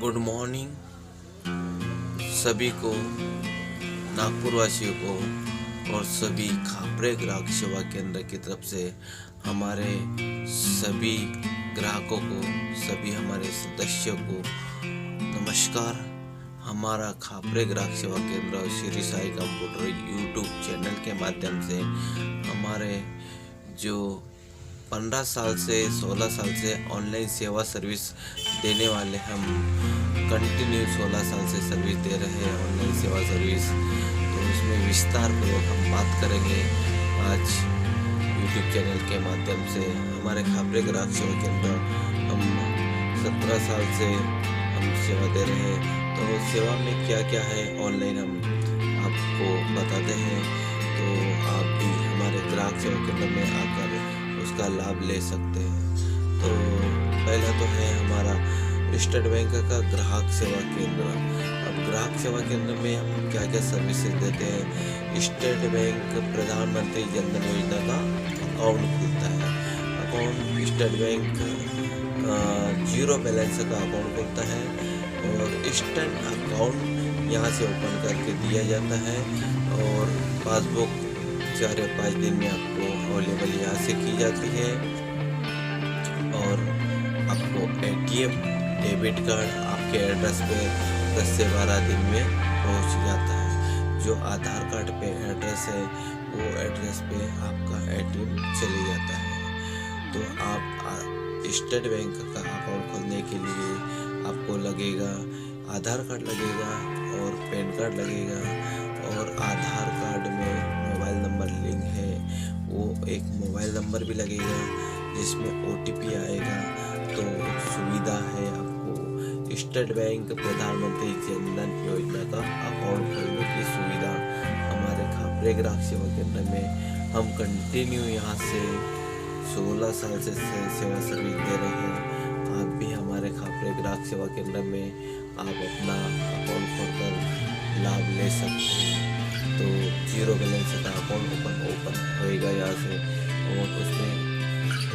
Good morning सभी को, नागपुर वासियों को और सभी खापरे ग्राहक सेवा केंद्र की तरफ से हमारे सभी ग्राहकों को, सभी हमारे सदस्यों को नमस्कार। हमारा खापरे ग्राहक सेवा केंद्र Shri Sai computer YouTube channel के माध्यम से हमारे जो 15 साल से 16 साल से ऑनलाइन सेवा सर्विस देने वाले, हम कंटिन्यू 16 साल से सर्विस दे रहे हैं ऑनलाइन सेवा सर्विस। तो उसमें विस्तार पूर्वक हम बात करेंगे आज यूट्यूब चैनल के माध्यम से। हमारे खापरे ग्राहक सेवा केंद्र हम 17 साल से हम सेवा दे रहे हैं। तो सेवा में क्या क्या है ऑनलाइन हम आपको बताते हैं, तो आप भी हमारे ग्राहक सेवा केंद्र में आकर उसका लाभ ले सकते हैं। तो पहला तो है हमारा स्टेट बैंक का ग्राहक सेवा केंद्र। अब ग्राहक सेवा केंद्र में हम क्या क्या सर्विसेज देते हैं। स्टेट बैंक प्रधानमंत्री जन धन योजना का अकाउंट खुलता है। अकाउंट स्टेट बैंक 0 बैलेंस का अकाउंट खुलता है और इंस्टेंट अकाउंट यहाँ से ओपन करके दिया जाता है और पासबुक 4 या 5 दिन में आपको अवेलेबल यहाँ से की जाती है। और आपको ATM डेबिट कार्ड आपके एड्रेस पे 10 से 12 दिन में पहुँच जाता है। जो आधार कार्ड पे एड्रेस है वो एड्रेस पे आपका ATM चले जाता है। तो आप स्टेट बैंक का अकाउंट खोलने के लिए आपको लगेगा आधार कार्ड लगेगा और पैन कार्ड लगेगा, और आधार कार्ड में मोबाइल नंबर लिंक है, वो एक मोबाइल नंबर भी लगेगा जिसमें OTP आएगा। तो सुविधा है आपको स्टेट बैंक प्रधानमंत्री जन धन योजना का अकाउंट खोलने की सुविधा हमारे खापरे ग्राहक सेवा केंद्र में हम कंटिन्यू यहाँ से 16 साल से सेवा सर्विस दे रहे हैं। आप भी हमारे खापरे ग्राहक सेवा केंद्र में आप अपना अकाउंट खोलकर लाभ ले सकते हैं। तो 0 बैलेंस का अकाउंट ओपन होएगा यहाँ से, और उसमें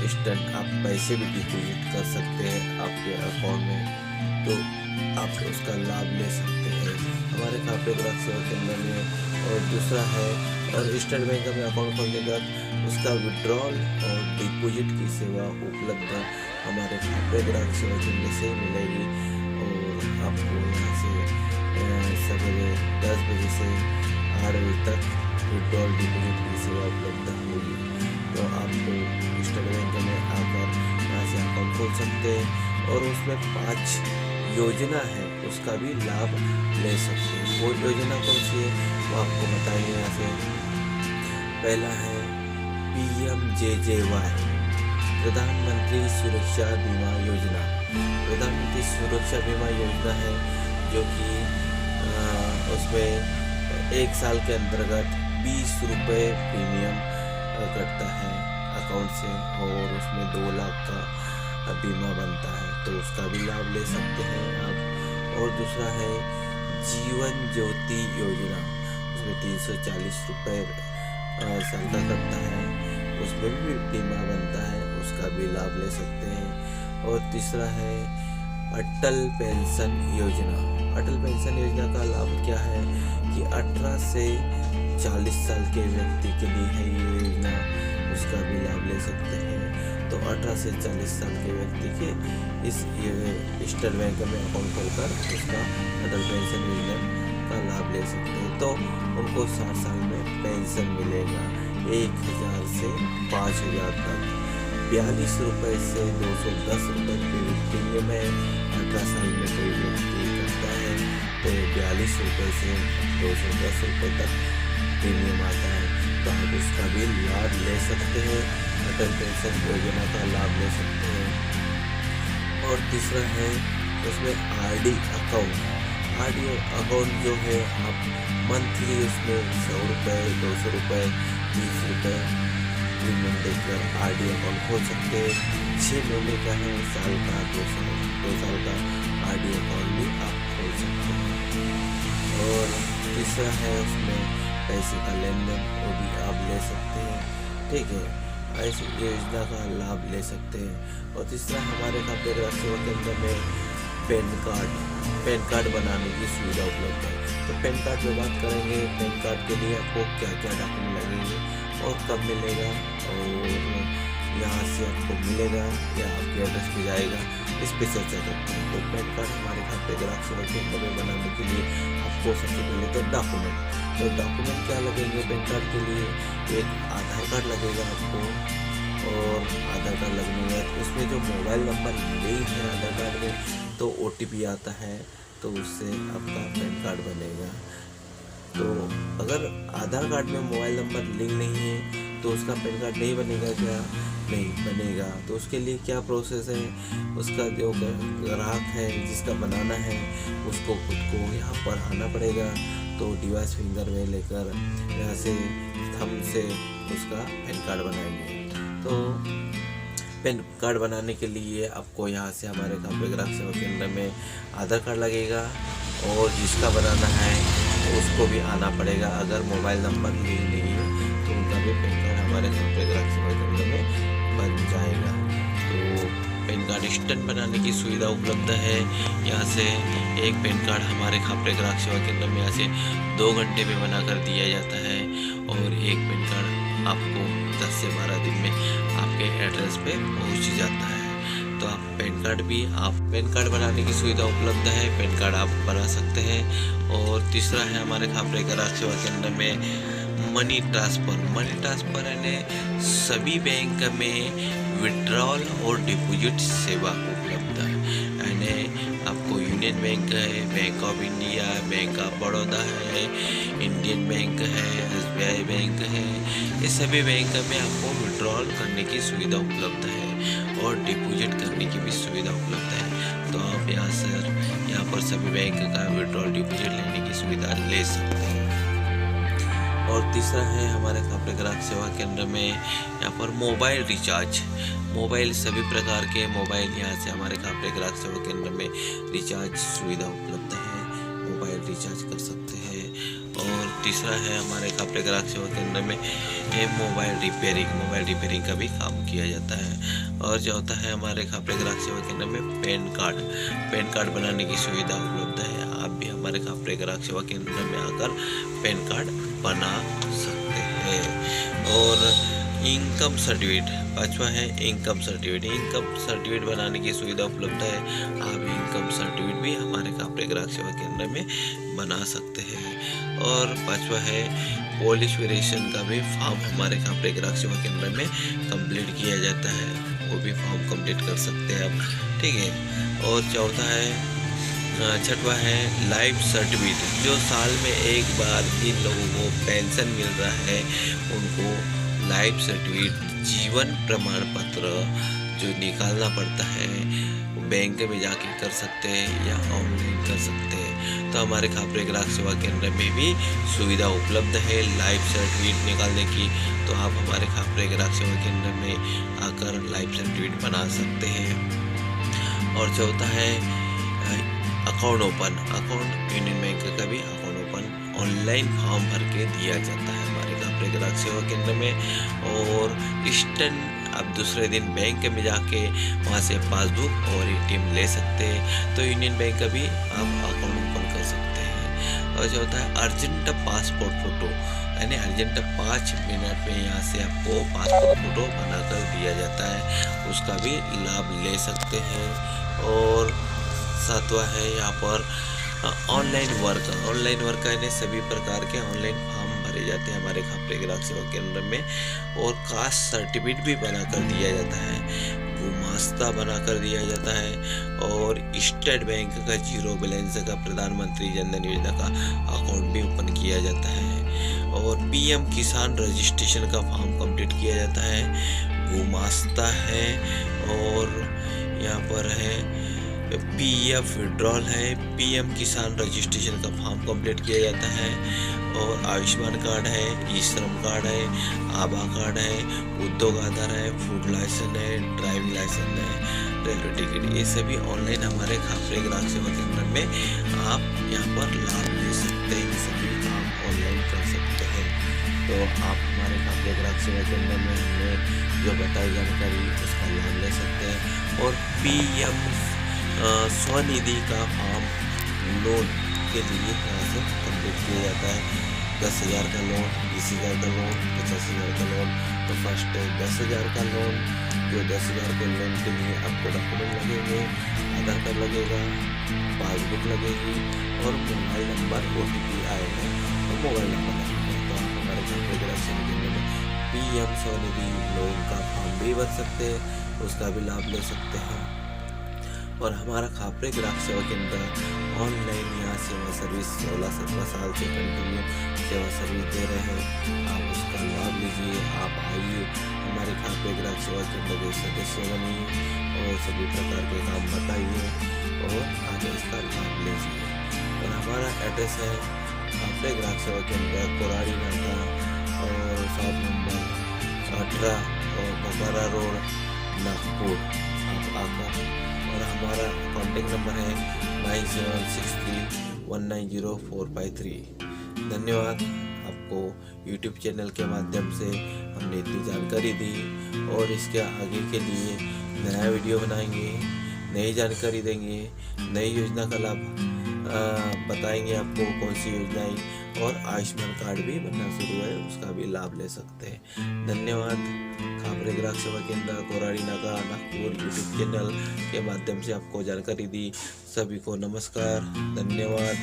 इंस्टेंट आप पैसे भी डिपॉजिट कर सकते हैं आपके अकाउंट में, तो आप उसका लाभ ले सकते हैं हमारे खापरे ग्राहक सेवा केंद्र में। और दूसरा है, और स्टेट बैंक में अकाउंट खोलने के बाद उसका विड्रॉल और डिपॉजिट की सेवा उपलब्ध हमारे खापरे ग्राहक सेवा केंद्र से मिलेगी। और आपको यहाँ से सवेरे 10 बजे से 8 बजे तक विड्रॉल डिपॉजिट की सेवा उपलब्ध होगी। तो आपको स्टेट बैंक में आकर यहाँ से अकाउंट खोल सकते हैं और उसमें 5 योजना है उसका भी लाभ ले सकते हैं। वो योजना कौन सी है वो आपको बताएंगे यहाँ से। पहला है PMJJY प्रधानमंत्री सुरक्षा बीमा योजना। प्रधानमंत्री सुरक्षा बीमा योजना है जो कि उसमें 1 साल के अंतर्गत 20 रुपये प्रीमियम कटता है अकाउंट से, और उसमें 2 लाख का बीमा बनता है, तो उसका भी लाभ ले सकते हैं आप। और दूसरा है जीवन ज्योति योजना, उसमें 340 रुपये साल का कटता है, उसमें भी बीमा बनता है, उसका भी लाभ ले सकते हैं। और तीसरा है अटल पेंशन योजना। अटल पेंशन योजना का लाभ क्या है कि 18 से 40 साल के व्यक्ति के लिए है ये योजना, उसका भी लाभ ले सकते हैं। तो 18 से 40 साल के व्यक्ति के इस स्टेट बैंक में अकाउंट खोलकर उसका अटल पेंशन योजना का लाभ ले सकते हैं। तो उनको 60 साल में पेंशन मिलेगा 1000 से 5000 तक। 42 रुपये से 210 रुपये प्रीमियम है। 18 साल में कोई व्यक्ति करता है तो 42 रुपये से 210 रुपये तक प्रीमियम आता है, तो आप उसका भी लाभ ले सकते हैं, अटल पेंशन योजना का लाभ ले सकते हैं। और तीसरा है उसमें RD अकाउंट। RD अकाउंट जो है आप मंथली उसमें 100 रुपये, 200 रुपये, 30 रुपये प्रीमियम देकर RD अकाउंट खोल सकते हैं। 6 महीने का है, साल का, 2 साल का RD अकाउंट भी आप खोल सकते हैं। और तीसरा है उसमें पैसे का लेन देन, वो भी आप ले सकते हैं, ठीक है, ऐसी योजना का लाभ ले सकते हैं। और तीसरा हमारे खापरे ग्राहक सेवा केंद्र में पैन कार्ड पैन कार्ड बनाने की सुविधा उपलब्ध है। तो पैन कार्ड पे बात करेंगे, पैन कार्ड के लिए आपको क्या क्या डॉक्यूमेंट लगेंगे और कब मिलेगा, और यहाँ से आपको मिलेगा या आपके एड्रेस पे जाएगा, इस पे चर्चा करते हैं। तो पैन कार्ड हमारे घर पे ग्राहक सेवा केंद्र में बनाने के लिए आपको सबसे पहले तो डॉक्यूमेंट क्या लगेंगे पैन कार्ड के लिए? एक आधार कार्ड लगेगा आपको, और आधार कार्ड लगने के बाद उसमें जो मोबाइल नंबर लिंक है आधार कार्ड में, तो OTP आता है, तो उससे आपका पैन कार्ड बनेगा। तो अगर आधार कार्ड में मोबाइल नंबर लिंक नहीं है तो उसका पैन कार्ड नहीं बनेगा क्या? नहीं बनेगा। तो उसके लिए क्या प्रोसेस है? उसका जो ग्राहक है जिसका बनाना है उसको खुद को यहाँ पर आना पड़ेगा। तो डिवाइस फिंगर में लेकर यहाँ से थंब से उसका पैन कार्ड बनाएंगे। तो पैन कार्ड बनाने के लिए आपको यहाँ से हमारे ग्राहक सेवा केंद्र में आधार कार्ड लगेगा, और जिसका बनाना है उसको भी आना पड़ेगा। अगर मोबाइल नंबर लिंक नहीं है तो उनका भी पैन कार्ड हमारे ग्राहक सेवा केंद्र में बन जाएगा। तो पैन कार्ड इंस्टेंट बनाने की सुविधा उपलब्ध है। यहाँ से एक पैन कार्ड हमारे ग्राहक सेवा केंद्र में यहाँ से 2 घंटे में बना कर दिया जाता है, और एक पैन कार्ड आपको 10 से 12 दिन में आपके एड्रेस पे पहुंच जाता है। तो आप पैन कार्ड बनाने की सुविधा उपलब्ध है, पैन कार्ड आप बना सकते हैं। और तीसरा है हमारे ग्राहक सेवा केंद्र में मनी ट्रांसफ़र यानी सभी बैंक में विड्रॉल और डिपॉजिट सेवा उपलब्ध है। यानी आपको यूनियन बैंक है, bank of India, bank of Baroda है, इंडियन बैंक है, SBI बैंक है, ये सभी बैंक में आपको विड्रॉल करने की सुविधा उपलब्ध है और डिपॉजिट करने की भी सुविधा उपलब्ध है। तो आप यहाँ पर सभी बैंक का विड्रॉल डिपॉजिट लेने की सुविधा ले सकते हैं। और तीसरा है हमारे ग्राहक सेवा केंद्र में यहाँ पर मोबाइल सभी प्रकार के मोबाइल यहाँ से हमारे ग्राहक सेवा केंद्र में रिचार्ज सुविधा उपलब्ध है, मोबाइल रिचार्ज कर सकते हैं। और तीसरा है हमारे ग्राहक सेवा केंद्र में मोबाइल रिपेयरिंग का भी काम किया जाता है। और जो होता है हमारे ग्राहक सेवा केंद्र में पैन कार्ड बनाने की सुविधा उपलब्ध है। आप भी हमारे ग्राहक सेवा केंद्र में आकर पैन कार्ड बना सकते हैं। और इनकम सर्टिफिकेट, पांचवा है इनकम सर्टिफिकेट बनाने की सुविधा उपलब्ध है। आप इनकम सर्टिफिकेट भी हमारे ग्राहक सेवा केंद्र में बना सकते हैं। और पांचवा है पॉलिश वेरिएशन का भी फॉर्म हमारे ग्राहक सेवा केंद्र में कंप्लीट किया जाता है, वो भी फॉर्म कंप्लीट कर सकते हैं आप, ठीक है। और चौथा है छठवा है लाइफ सर्टिफिकेट, जो साल में एक बार जिन लोगों को पेंशन मिल रहा है उनको लाइफ सर्टिफिकेट जीवन प्रमाण पत्र जो निकालना पड़ता है बैंक में जाके कर सकते हैं या ऑनलाइन कर सकते हैं। तो हमारे ग्राहक सेवा केंद्र में भी सुविधा उपलब्ध है लाइफ सर्टिफिकेट निकालने की। तो आप हमारे ग्राहक सेवा केंद्र में आकर लाइफ सर्टिफिकेट बना सकते हैं। और चौथा है अकाउंट यूनियन बैंक का भी अकाउंट ओपन ऑनलाइन फॉर्म भर के दिया जाता है हमारे ग्राहक सेवा केंद्र में। और इंस्टेंट आप दूसरे दिन बैंक में जाके वहाँ से पासबुक और ATM ले सकते हैं। तो यूनियन बैंक का भी आप अकाउंट ओपन कर सकते हैं। और जो होता है अर्जेंट पासपोर्ट फ़ोटो, यानी अर्जेंट 5 मिनट में यहाँ से आपको पासपोर्ट फ़ोटो बनाकर दिया जाता है, उसका भी लाभ ले सकते हैं। और सातवां है यहाँ पर ऑनलाइन वर्क यानी सभी प्रकार के ऑनलाइन फॉर्म भरे जाते हैं हमारे ग्राहक सेवा केंद्र में। और कास्ट सर्टिफिकेट भी बनाकर दिया जाता है, गुमास्ता बनाकर दिया जाता है। और स्टेट बैंक का जीरो बैलेंस का प्रधानमंत्री जन धन योजना का अकाउंट भी ओपन किया जाता है। और PM किसान रजिस्ट्रेशन का फॉर्म कंप्लीट किया जाता है, गुमास्ता है। और यहाँ पर है PF विड्रॉल है, PM किसान रजिस्ट्रेशन का फॉर्म कंप्लीट किया जाता है। और आयुष्मान कार्ड है, ई श्रम कार्ड है, आभा कार्ड है, उद्योग आधार है, फूड लाइसेंस है, ड्राइविंग लाइसेंस है, रेलवे टिकट, ये सभी ऑनलाइन हमारे ग्राहक सेवा केंद्र में आप यहाँ पर लाभ ले सकते हैं, सभी काम ऑनलाइन कर सकते हैं। तो आप हमारे ग्राहक सेवा केंद्र में हमने जो बताई जानकारी उसका लाभ ले सकते हैं। और PM स्वनिधि का फॉर्म लोन के लिए यहाँ से कंप्लीट किया जाता है। 10,000 का लोन, 20,000 का लोन, 50,000 का लोन। तो फर्स्ट 10,000 का लोन, जो 10,000 के लोन के लिए आपको डॉक्यूमेंट लगेंगे, आधार कार्ड लगेगा, पासबुक लगेगी और मोबाइल नंबर OTP आएगा तो मोबाइल नंबर लगेगा। तो आप हमारे घर पे ग्राहक केंद्र में PM स्वनिधि लोन का फॉर्म भी भर सकते हैं, उसका भी लाभ ले सकते हैं। और हमारा खापरे ग्राहक सेवा केंद्र ऑनलाइन यहाँ सेवा सर्विस 16-17 साल से कंटिन्यू सेवा सर्विस दे रहे हैं। आप उसका लाभ लीजिए, आप आइए हमारे खापरे ग्राहक सेवा केंद्र के सदस्य बनिए और सभी प्रकार के काम बताइए और आगे इसका लाभ लीजिए। और हमारा एड्रेस है खापरे ग्राहक सेवा केंद्र, कोराड़ी नाका और शॉप नंबर 18 और बकारा रोड, नागपुर। आप आकर और हमारा कॉन्टेक्ट नंबर है 9763190453। धन्यवाद। आपको YouTube चैनल के माध्यम से हमने इतनी जानकारी दी और इसके आगे के लिए नया वीडियो बनाएंगे, नई जानकारी देंगे, नई योजना का लाभ बताएंगे आपको कौन सी योजनाएं, और आयुष्मान कार्ड भी बनना शुरू है, उसका भी लाभ ले सकते हैं। धन्यवाद। खापरे ग्राहक सेवा केंद्र, कोराड़ी नाका, नागपुर YouTube चैनल के माध्यम से आपको जानकारी दी। सभी को नमस्कार, धन्यवाद।